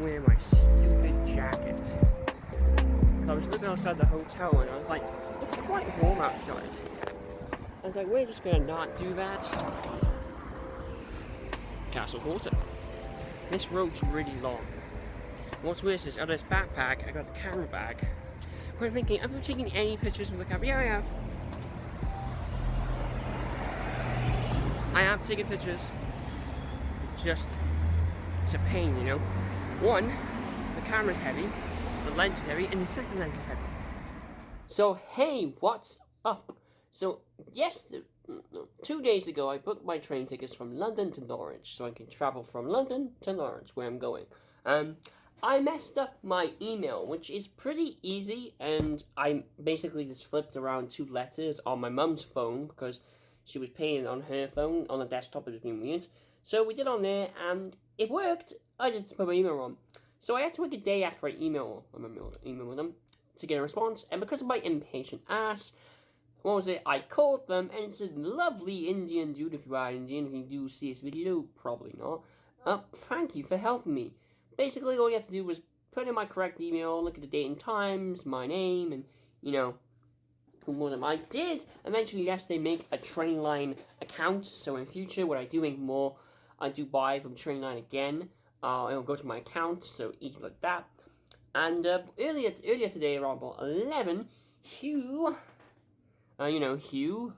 wearing my stupid jacket. I was looking outside the hotel and I was like, it's quite warm outside. I was like, we're just gonna not do that. Castle Water. This road's really long. What's worse is, out of this backpack, I got the camera bag. I'm thinking, have you taken any pictures with the camera? Yeah, I have. I have taken pictures. Just, it's a pain, you know. One, the camera's heavy, the lens is heavy, and the second lens is heavy. So, hey, what's up? So, yes, 2 days ago, I booked my train tickets from London to Norwich, so I can travel from London to Norwich, where I'm going. I messed up my email, which is pretty easy, and I basically just flipped around 2 letters on my mum's phone, because she was paying on her phone, on the desktop. It was being weird. So we did on there, and it worked. I just put my email wrong. So I had to wait a day after I email them to get a response, and because of my impatient ass, what was it? I called them, and it's a lovely Indian dude. If you are Indian, if you do see this video, probably not. Thank you for helping me. Basically, all you have to do was put in my correct email, look at the date and times, my name, and, you know, more than I did. Eventually, yes, they make a Trainline account, so in future, when I do make more, I do buy from Trainline again. It'll go to my account, so easy like that. And earlier today, around about 11, Hugh, Hugh,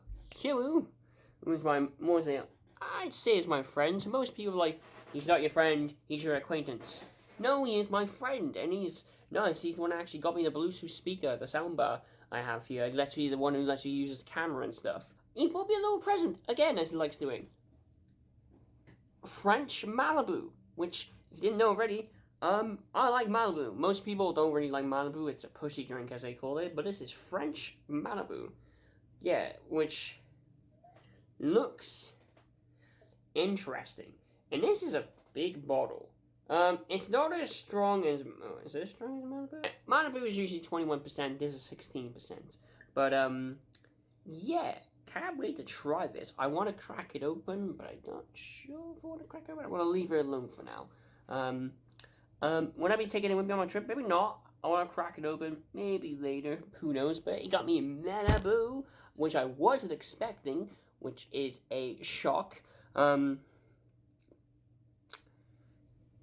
who's I'd say is my friend. So most people are like, he's not your friend, he's your acquaintance. No, he is my friend, and he's nice. He's the one that actually got me the Bluetooth speaker, the soundbar I have here. Literally the one who lets you use his camera and stuff. He bought me a little present, again, as he likes doing. French Malibu, which, if you didn't know already, I like Malibu. Most people don't really like Malibu. It's a pussy drink, as they call it, but this is French Malibu. Yeah, which looks interesting. And this is a big bottle. It's not as strong as... is it as strong as Malibu? Malibu is usually 21%, this is 16%. But, yeah, can't wait to try this. I want to crack it open, but I'm not sure if I want to crack it open. I want to leave it alone for now. Would I be taking it with me on my trip? Maybe not. I want to crack it open, maybe later, who knows. But it got me Malibu, which I wasn't expecting, which is a shock. And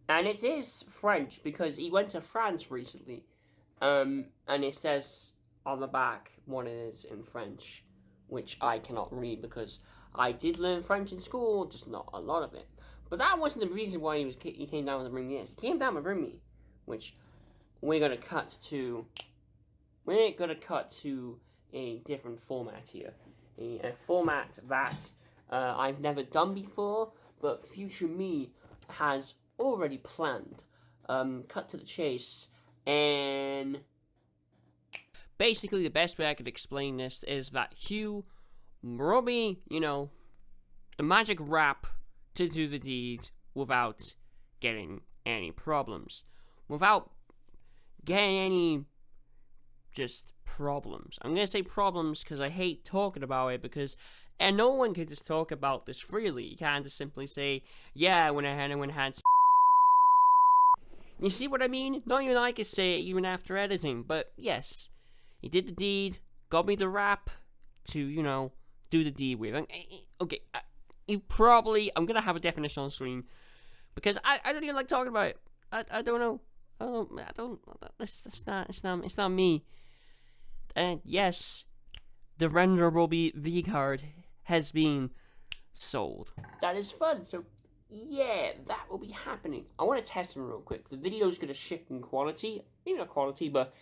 it is French, because he went to France recently. And it says on the back what it is in French, which I cannot read because I did learn French in school, just not a lot of it. But that wasn't the reason why he came down to bring me this. He came down to bring me, which we're gonna cut to a different format here. A format that I've never done before, but future me has already planned. Cut to the chase, and basically the best way I could explain this is that Hugh brought me, the magic rap to do the deed without getting any problems. Without getting any just problems. I'm going to say problems because I hate talking about it, and no one can just talk about this freely. You can't just simply say, yeah, when I had you see what I mean? Not even I could say it even after editing, but yes, he did the deed, got me the rap to, do the deed with. Okay, I'm gonna have a definition on screen, because I don't even like talking about it. I don't know. It's not me. And yes, the renderable V card has been sold. That is fun, so yeah, that will be happening. I want to test them real quick. The video's going to shift in quality. Maybe not quality, but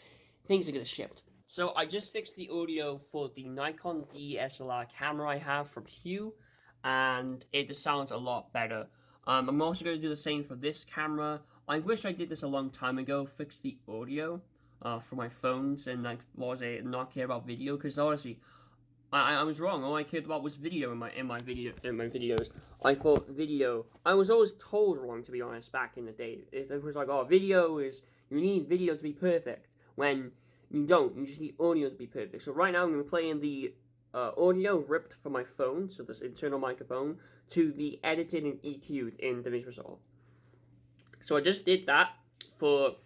things are going to shift. So I just fixed the audio for the Nikon DSLR camera I have from Hugh, and it just sounds a lot better. I'm also going to do the same for this camera. I wish I did this a long time ago, fix the audio for my phones, and not care about video, because honestly, I was wrong. All I cared about was video in my videos. I thought video. I was always told wrong, to be honest, back in the day. It was like, oh, you need video to be perfect. When you don't, you just need audio to be perfect. So right now I'm going to play in the audio ripped from my phone, so this internal microphone, to be edited and EQ'd in DaVinci Resolve. So I just did that. for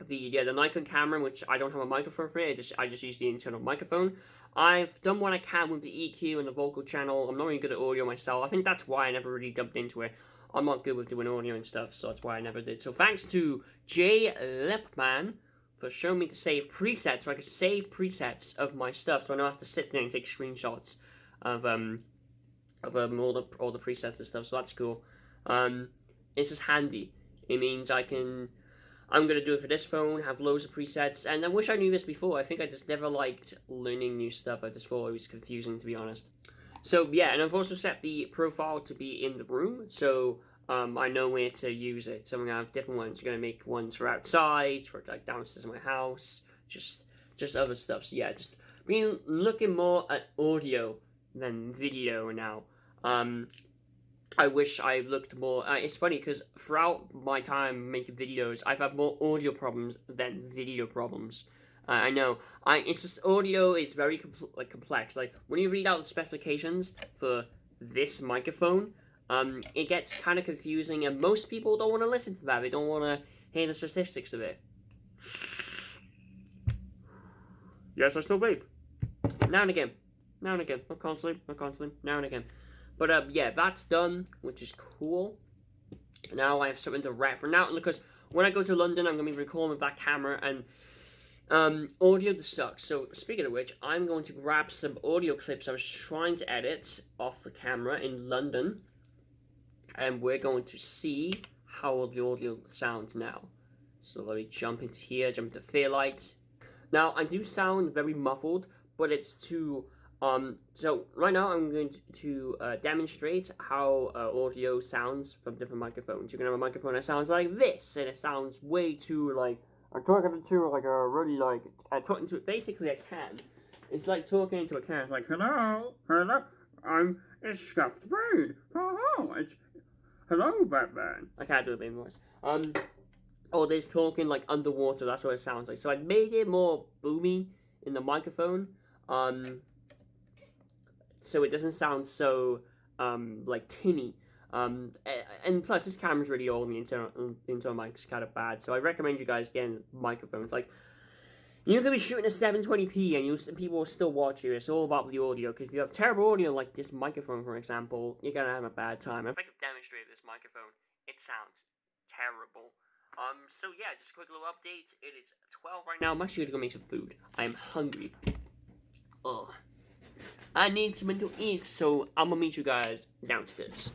the Nikon camera, which I don't have a microphone for it. I just use the internal microphone. I've done what I can with the EQ and the vocal channel. I'm not really good at audio myself. I think that's why I never really jumped into it. I'm not good with doing audio and stuff, so that's why I never did. So thanks to Jay Lipman for showing me to save presets, so I can save presets of my stuff, so I don't have to sit there and take screenshots of all the presets and stuff. So that's cool. It's just handy. It means I'm going to do it for this phone, have loads of presets, and I wish I knew this before. I think I just never liked learning new stuff. I just thought it was confusing, to be honest. So, yeah, and I've also set the profile to be in the room, so I know where to use it. So I'm going to have different ones. I'm going to make ones for outside, for, like, downstairs in my house, just other stuff. So, yeah, just been looking more at audio than video now. I wish I looked more. It's funny because throughout my time making videos, I've had more audio problems than video problems. I know. It's just audio is very complex. Like when you read out the specifications for this microphone, it gets kind of confusing, and most people don't want to listen to that. They don't want to hear the statistics of it. Yes, I still vape. Now and again. Now and again. Not constantly. Now and again. But, yeah, that's done, which is cool. Now I have something to wrap for now, because when I go to London, I'm going to be recording with that camera, and audio just sucks. So, speaking of which, I'm going to grab some audio clips I was trying to edit off the camera in London, and we're going to see how the audio sounds now. So, let me jump into here, jump into Fairlight. Now, I do sound very muffled, but it's to... So right now I'm going to demonstrate how audio sounds from different microphones. You're going to have a microphone that sounds like this, and it sounds way too, like, I'm talking to, like, a really, like, talking to, basically a can. It's like talking into a can. It's like, hello, it's Scuffed Brain. Hello, Batman. I can't do a baby voice. Or there's talking, like, underwater. That's what it sounds like. So I made it more boomy in the microphone. So it doesn't sound so, like, tinny. And plus, this camera's really old, and the internal mic's kind of bad, so I recommend you guys getting microphones. Like, you can be shooting at 720p, and people will still watch you. It's all about the audio, because if you have terrible audio, like this microphone, for example, you're gonna have a bad time. If I could demonstrate this microphone, it sounds terrible. So yeah, just a quick little update. It is 12 right now. I'm actually gonna go make some food. I am hungry. Ugh. I need something to eat, so I'm gonna meet you guys downstairs.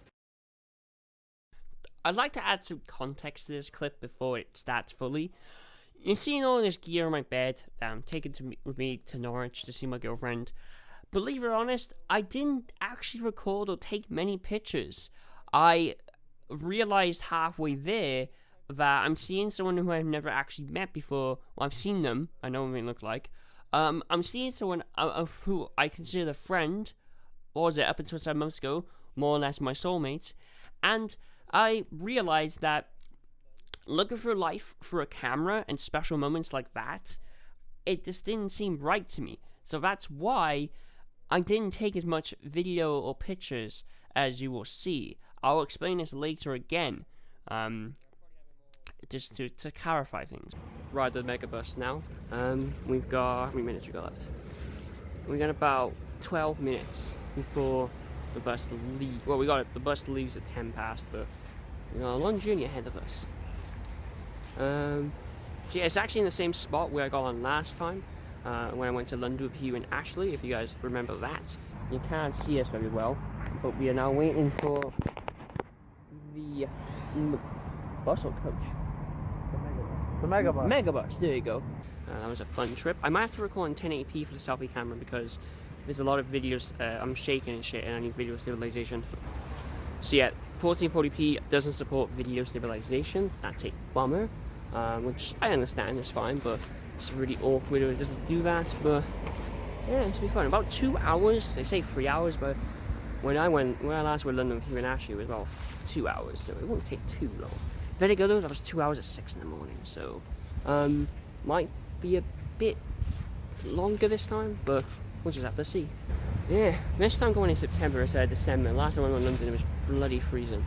I'd like to add some context to this clip before it starts fully. You're seeing all this gear on my bed that I'm taking with me to Norwich to see my girlfriend. Believe it or honest, I didn't actually record or take many pictures. I realized halfway there that I'm seeing someone who I've never actually met before. Well, I've seen them, I know what they look like. I'm seeing someone of who I consider a friend, or was it up until 7 months ago, more or less my soulmate, and I realized that looking for life through a camera and special moments like that, it just didn't seem right to me. So that's why I didn't take as much video or pictures as you will see. I'll explain this later again, just to clarify things. Ride the Megabus now. We've got, how many minutes we got left? We got about 12 minutes before the bus leaves. Well, the bus leaves at 10 past, but we got a long journey ahead of us. So yeah, it's actually in the same spot where I got on last time, when I went to London with Hugh and Ashley, if you guys remember that. You can't see us very well, but we are now waiting for the bus or coach? The Megabus. Megabus, there you go. That was a fun trip. I might have to record on 1080p for the selfie camera because there's a lot of videos, I'm shaking and shit, and I need video stabilization. So yeah, 1440p doesn't support video stabilization. That's a bummer, which I understand is fine, but it's really awkward when it doesn't do that. But yeah, it should be fun. About 2 hours. They say 3 hours, but when I last went to London with you and Ashley, it was about 2 hours, so it won't take too long. Very good though. That was 2 hours at 6 in the morning, so might be a bit longer this time, but we'll just have to see. Yeah, this time going in September instead of December. Last time I went to London, it was bloody freezing.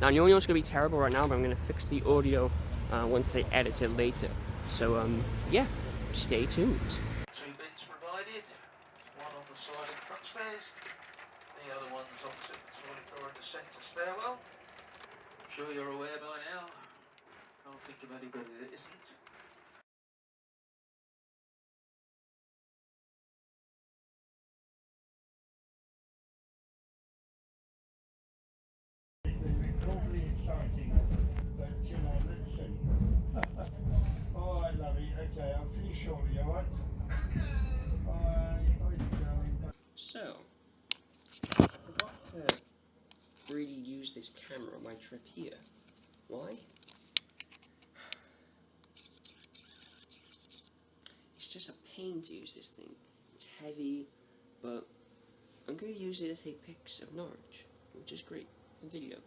Now, I know it's going to be terrible right now, but I'm going to fix the audio once they edit it later. So, yeah, stay tuned. 2 beds provided, one on the side of the front stairs, the other one's opposite the toilet door in the centre stairwell. I'm sure you're aware by now. Can't think of anybody that isn't. Probably exciting, but you know, let's see. Oh, I love it. Okay, I'll see you shortly, alright? Bye. Bye, darling. So, I forgot to really use this camera on my trip here. Why? It's just a pain to use this thing. It's heavy, but I'm going to use it to take pics of Norwich, which is great. A video.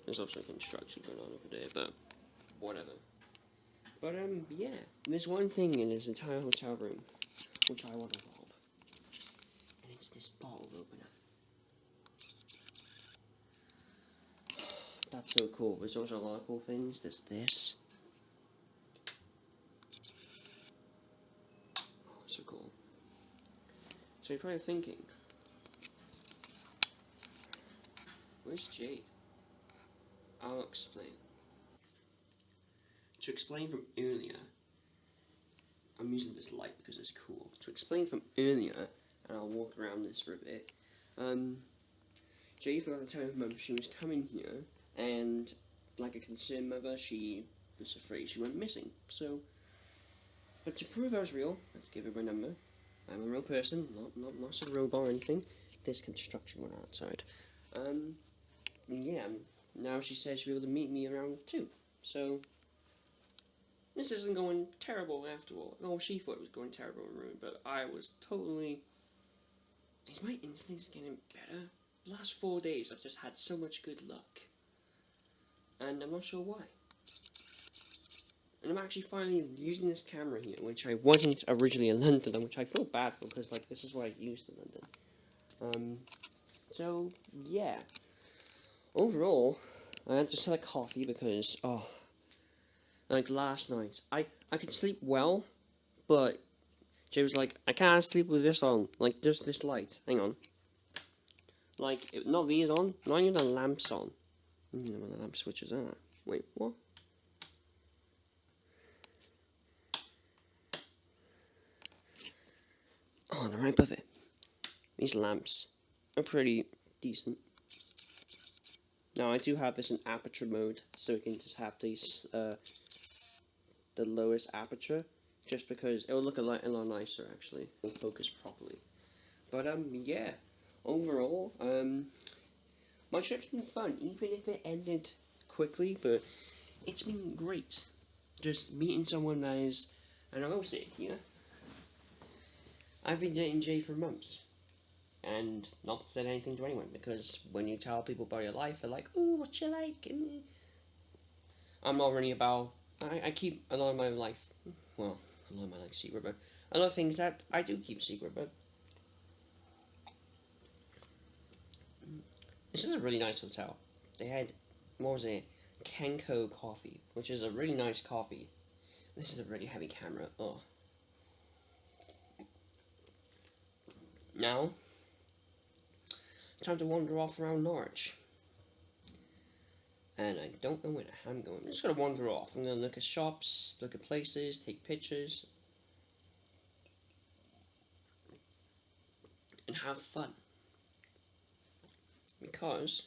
There's also construction going on over there, but whatever. But yeah, there's one thing in this entire hotel room which I want to rob, and it's this bottle opener. That's so cool. There's also a lot of cool things. There's this. Oh, so cool. So you're probably thinking, where's Jade? I'll explain. To explain from earlier, I'm using this light because it's cool. To explain from earlier, and I'll walk around this for a bit, Jade forgot to tell her mum she was coming here, and like a concerned mother, she was afraid she went missing. So, but to prove I was real, I had to give her my number. I'm a real person, not a robot or anything. There's construction went outside. Yeah, now she says she'll be able to meet me around 2. So, this isn't going terrible after all. Oh, she thought it was going terrible and ruined, but I was totally... Is my instincts getting better? The last 4 days I've just had so much good luck. And I'm not sure why. And I'm actually finally using this camera here, which I wasn't originally in London, and which I feel bad for, because like this is what I used in London. So yeah. Overall, I had to set a coffee because like last night, I could sleep well, but Jay was like, I can't sleep with this on, like just this light. Hang on. Like not these on, not even the lamps on. I don't know where the lamp switches are. Wait, what? Oh, they're right above it. These lamps are pretty decent. Now I do have this in aperture mode, so we can just have these the lowest aperture, just because it'll look a lot nicer actually. It'll focus properly. But yeah, overall, my trip's been fun, even if it ended quickly. But it's been great, just meeting someone that is, and I will say it here. I've been dating Jay for months, and not said anything to anyone, because when you tell people about your life, they're like, "Ooh, what you like?" And I'm not really about. I keep a lot of my life, well, a lot of my life secret, but a lot of things that I do keep secret. But this is a really nice hotel. They had, what was it, Kenko coffee, which is a really nice coffee. This is a really heavy camera. Oh. Now, time to wander off around Norwich. And I don't know where I'm going. I'm just going to wander off. I'm going to look at shops, look at places, take pictures, and have fun. Because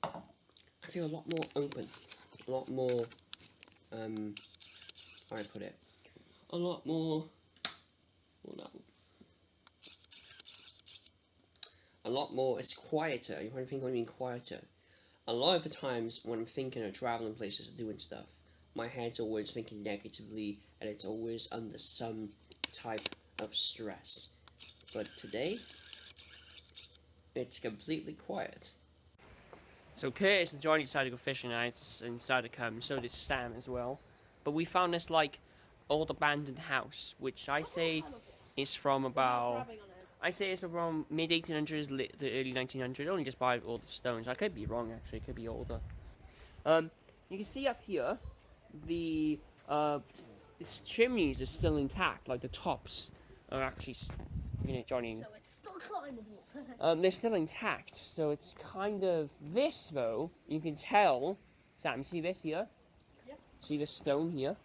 I feel a lot more open, a lot more, how do I put it? A lot more, well, no. A lot more, it's quieter. You might think what I mean quieter. A lot of the times when I'm thinking of traveling places and doing stuff, my head's always thinking negatively, and it's always under some type of stress. But today, it's completely quiet. So Curtis and Johnny decided to go fishing and decided to come, so did Sam as well. But we found this like old abandoned house, which I say is from about, I say it's around mid 1800s, the early 1900s. Only just by all the stones. I could be wrong actually. It could be older. You can see up here, the chimneys are still intact. Like the tops are actually, Johnny. So it's still climbable. They're still intact. So it's kind of this though. You can tell. Sam, you see this here? Yep. See this stone here?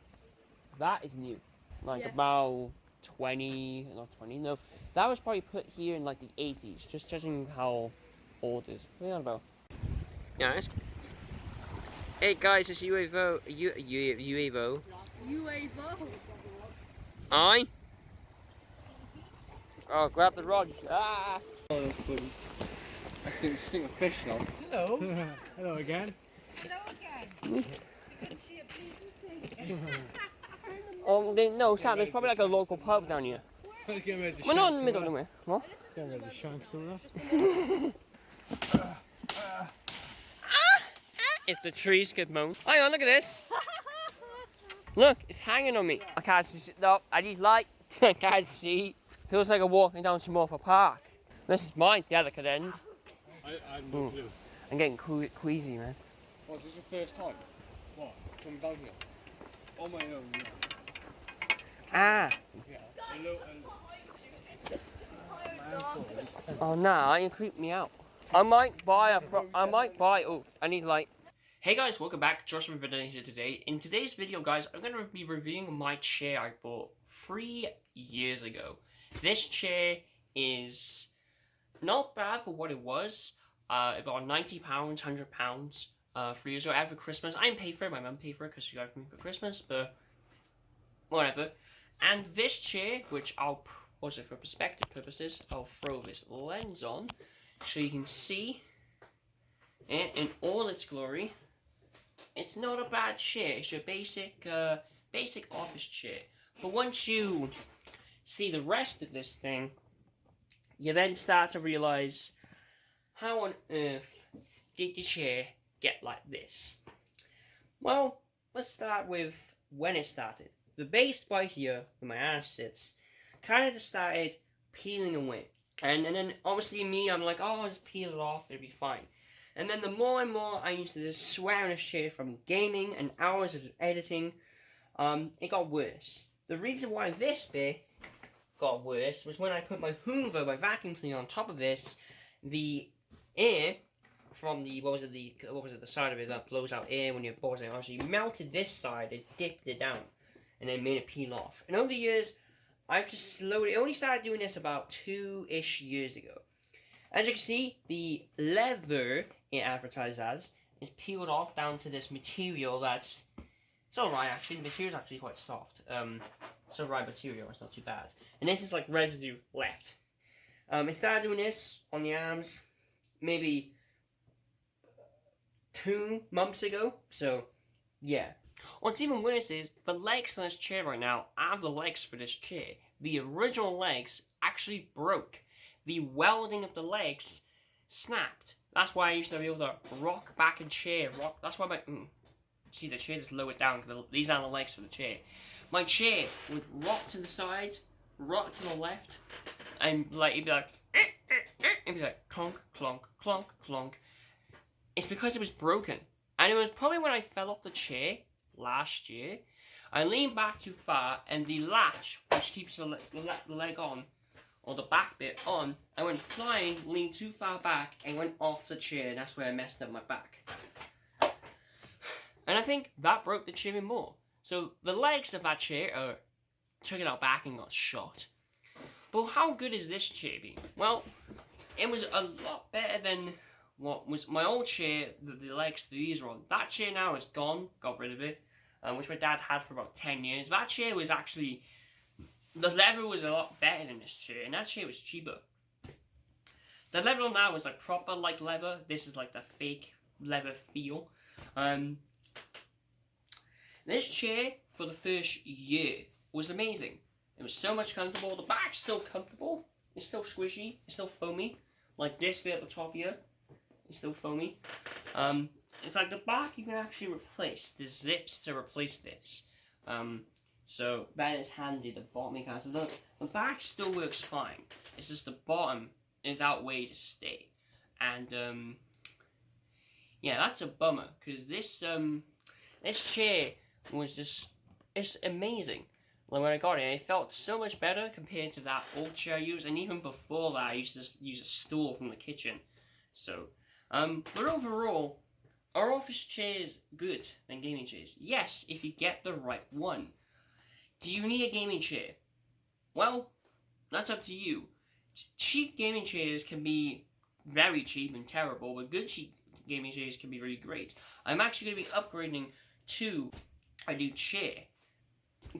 That is new. Like Yes. about 20, not 20, no. That was probably put here in like the 80s, just judging how old it is. What are you on about? Yeah, it's... Hey guys, it's UAVO. UAVO. UAVO. I? Oh, grab the rod. Ah! Oh, that's funny. I stink of fish now. Hello. Hello again. Hello again. You can see a beautiful thing. Oh, no, Sam, there's probably like a local pub down here. We're not in the middle of nowhere. What? Getting ready to shank someone. If the trees get mown. Hang on, look at this. Look, it's hanging on me. I can't see. No, I need light. I can't see. Feels like I'm walking down Smorfa Park. This is mine, the delicate end. I have no clue. I'm getting queasy, man. Oh, is this your first time? What? Coming down here? On my own, yeah. Ah. Yeah. Hello, Oh nah, you creep me out. I might buy. Oh, I need light. Hey guys, welcome back. Joshua with Indonesia today. In today's video, guys, I'm gonna be reviewing my chair I bought 3 years ago. This chair is not bad for what it was. About £90, £100. 3 years ago, after Christmas. I didn't pay for it. My mum paid for it because she got it for me for Christmas. But whatever. And this chair, which I'll also for perspective purposes, I'll throw this lens on so you can see it in all its glory. It's not a bad chair. It's your basic office chair. But once you see the rest of this thing, you then start to realize how on earth did the chair get like this? Well, let's start with when it started. The base by here, where my ass sits, kind of just started peeling away. And then obviously me, I'm like, oh, I'll just peel it off, it'll be fine. And then the more and more I used to just swear on this chair from gaming and hours of editing, it got worse. The reason why this bit got worse was when I put my Hoover, my vacuum cleaner on top of this, the air from the, the side of it that blows out air when you're boiling, actually melted this side and dipped it down. And then made it peel off. And over the years, I've just slowly, I only started doing this about 2-ish years ago. As you can see, the leather it advertised as is peeled off down to this material that's, it's alright actually, the material's actually quite soft. It's alright material, it's not too bad. And this is like residue left. I started doing this on the arms maybe 2 months ago, so yeah. What's even worse is, the legs on this chair right now are the legs for this chair. The original legs actually broke. The welding of the legs snapped. That's why I used to be able to rock back in chair. That's why my... See, the chair just lowered down, because these aren't the legs for the chair. My chair would rock to the side, rock to the left, and like it'd be like... It'd be like clonk, clonk, clonk, clonk. It's because it was broken. And it was probably when I fell off the chair last year, I leaned back too far, and the latch, which keeps the leg on, or the back bit on, I went flying, leaned too far back, and went off the chair, and that's where I messed up my back. And I think that broke the chair even more. So the legs of that chair took it out back and got shot. But how good is this chair been? Well, it was a lot better than what was my old chair, the legs these were on. That chair now is gone, got rid of it. Which my dad had for about 10 years. That chair was actually, the leather was a lot better than this chair, and that chair was cheaper. The leather now is like proper like leather. This is like the fake leather feel. This chair for the first year was amazing. It was so much comfortable. The back's still comfortable. It's still squishy. It's still foamy. Like this bit at the top here. It's still foamy. It's like the back you can actually replace. There's zips to replace this. So that is handy, the bottom you can. So the back still works fine. It's just the bottom is out way to stay. And yeah, that's a bummer, because this chair was just, it's amazing. Like when I got it, it felt so much better compared to that old chair I used, and even before that I used to use a stool from the kitchen. So, but overall, are office chairs good than gaming chairs? Yes, if you get the right one. Do you need a gaming chair? Well, that's up to you. Cheap gaming chairs can be very cheap and terrible, but good cheap gaming chairs can be really great. I'm actually going to be upgrading to a new chair.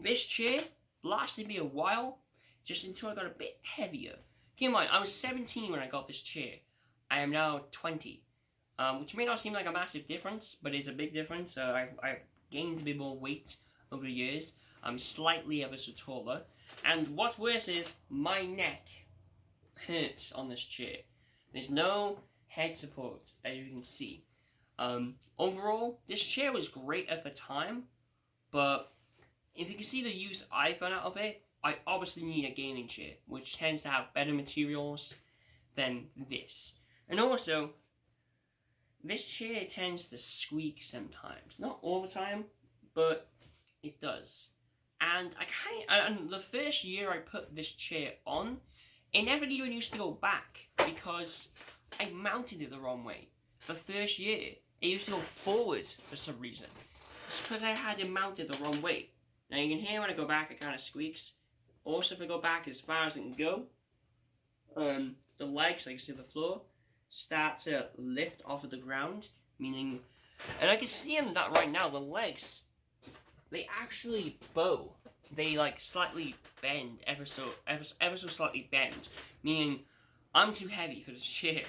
This chair lasted me a while, just until I got a bit heavier. Keep in mind, I was 17 when I got this chair. I am now 20. Which may not seem like a massive difference, but it's a big difference. I've gained a bit more weight over the years. I'm slightly ever so taller. And what's worse is, my neck hurts on this chair. There's no head support, as you can see. Overall, this chair was great at the time, but if you can see the use I've got out of it, I obviously need a gaming chair, which tends to have better materials than this. And also, this chair tends to squeak sometimes. Not all the time, but it does. And and the first year I put this chair on, it never even used to go back because I mounted it the wrong way. The first year, it used to go forward for some reason. It's because I had it mounted the wrong way. Now you can hear when I go back, it kind of squeaks. Also, if I go back as far as it can go, the legs, like you see the floor, start to lift off of the ground, meaning, and I can see them that right now, the legs, they actually bow. They like slightly bend, ever so slightly bend, meaning I'm too heavy for this chair.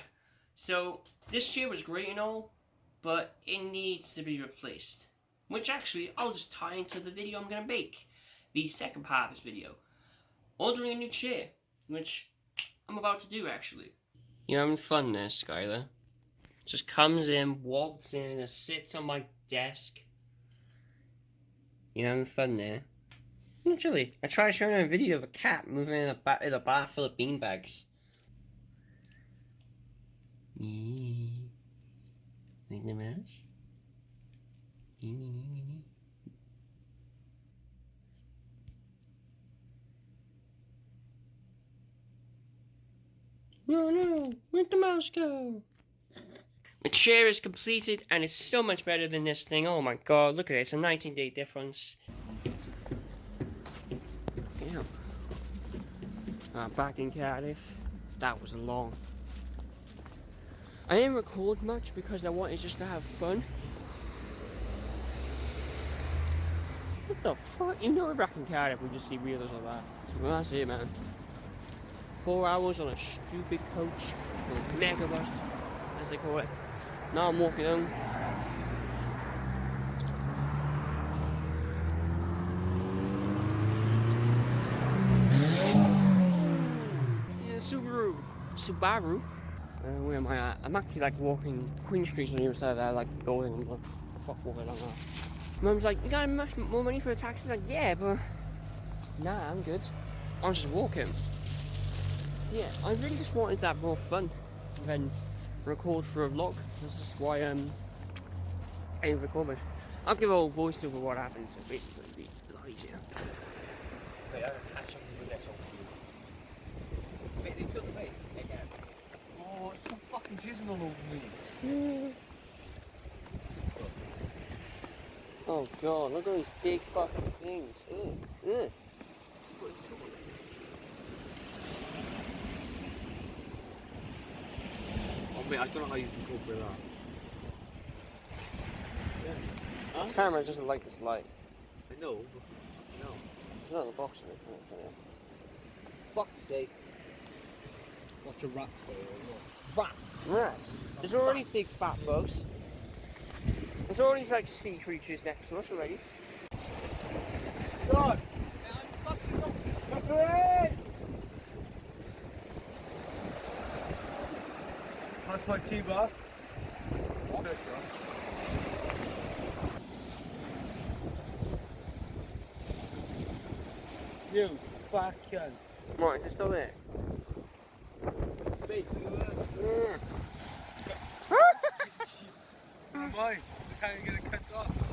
So this chair was great and all, but it needs to be replaced. Which actually, I'll just tie into the video I'm gonna make, the second part of this video. Ordering a new chair, which I'm about to do actually. You're having fun there, Skylar. Just comes in, walks in, and sits on my desk. You're having fun there. Literally, I tried showing her a video of a cat moving in a bath full of beanbags. Like the mouse? No, where'd the mouse go? The chair is completed and it's so much better than this thing. Oh my god, look at it, it's a 19-day difference. Damn. Back in Cardiff, that was long. I didn't record much because I wanted just to have fun. What the fuck? You know we're back in Cardiff, we just see wheelers like that. Well, that's it, man. 4 hours on a stupid coach, or megabus, as they call it. Now I'm walking home. Yeah, Subaru. Where am I at? I'm actually like walking Queen Street on the other side of that, like going and like, fuck walking along that. Mum's like, you got much more money for a taxi? Like, yeah, but nah, I'm good. I'm just walking. Yeah, I really just wanted to have more fun than record for a vlog. That's just why I didn't record much. I'll give a whole voice over what happens, so basically it'll be a lot easier. Wait, I had something with that on. Wait, they took the bait again. Oh, it's so fucking jizzing all over me. Oh god, look at these big fucking things. Ugh. Oh, mate, I don't know how you can cope with that. Huh? The camera doesn't like this light. I know, but no. There's another box in it. Fuck's sake. Watch a rat for you or what? Rats? There's already big fat bugs. There's already like sea creatures next to us already. God! I'm fucking up! My brain! That's my T-bar. What? You fat cunt. Right, it's still there. Mate, look at Yeah. that. Mine. I can't get it cut off.